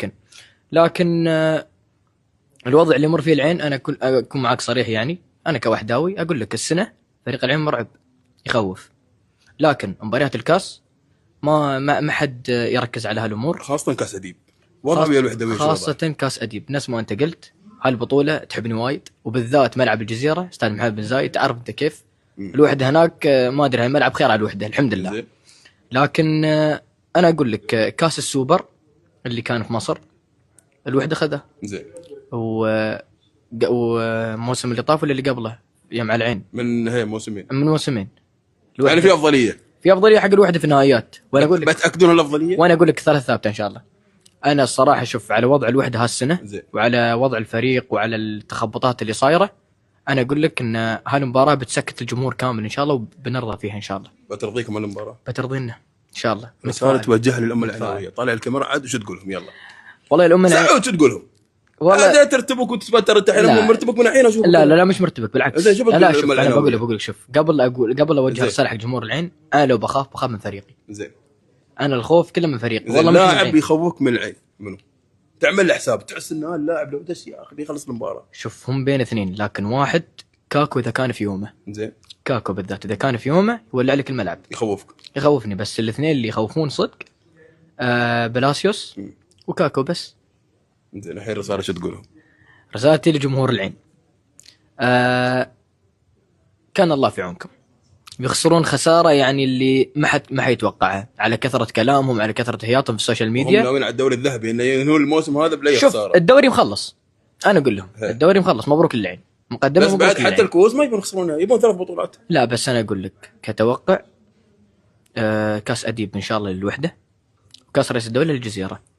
ممكن. لكن الوضع اللي يمر فيه العين، انا اكون معك صريح يعني، انا كوحداوي اقول لك السنه فريق العين مرعب يخوف، لكن مباريات الكاس ما حد يركز على هالامور، خاصه كاس اديب وضع الوحدويه، خاصه كاس اديب. نفس ما انت قلت هالبطوله تحبني وايد، وبالذات ملعب الجزيره استاد محمد بن زايد، تعرف انت كيف الوحده هناك، ما ادري الملعب خير على الوحده الحمد لله زي. لكن انا اقول لك كاس السوبر اللي كان في مصر الوحده خذها زين، وموسم اللي طاف اللي قبله يوم على العين من هي موسمين يعني في افضليه حق الوحده في النهائيات. وانا اقول لك بتاكدون الافضليه، وانا اقول لك ثلاث ثابته ان شاء الله. انا الصراحه اشوف على وضع الوحده هالسنه وعلى وضع الفريق وعلى التخبطات اللي صايره، انا اقول لك ان هالمباراه بتسكت الجمهور كامل ان شاء الله، وبنرضى فيها ان شاء الله. بترضيكم المباراه؟ بترضينا ان شاء الله. رساله توجهها للامه العيناويه، طالع الكاميرا عاد وش تقول لهم؟ يلا والله الامه العيناويه شو تقول لهم؟ والله ترتبك وتتبتر انت الحين مرتبك من الحين اشوف. لا مش مرتبك بالعكس. لا شوف انا بقول لك شوف، قبل اوجه رساله حق جمهور العين، انا لو بخاف من فريقي. زين، انا الخوف كله من فريقي والله. لاعب يخوفك من العين منو؟ تعمل له حساب، تحس ان اللاعب لو دش يا اخي يخلص المباراه. شوف هم بين اثنين، لكن واحد كاكو اذا كان في يومه، زين، كاكو بالذات اذا كان في يومه يولع لك الملعب، يخوفني. بس الاثنين اللي يخوفون صدق بلاسيوس وكاكو بس. زين، الحين رساله شو تقولهم؟ رسالتي لجمهور العين، كان الله في عونكم، بيخسرون خساره يعني اللي ما حيتوقعها، على كثره كلامهم، على كثره هياطهم في السوشيال ميديا. هم ناويين على الدوري الذهبي انه ينهوا الموسم هذا بلا خساره. شوف الدوري مخلص، انا اقول لهم الدوري مخلص، مبروك للعين، مقدمه بس بعد حتى الكؤوس ما يبون يخسرونها، يبون 3 بطولات. لا بس انا اقول لك كتوقع كاس اديب ان شاء الله للوحده، وكاس رئيس الدوله للجزيره.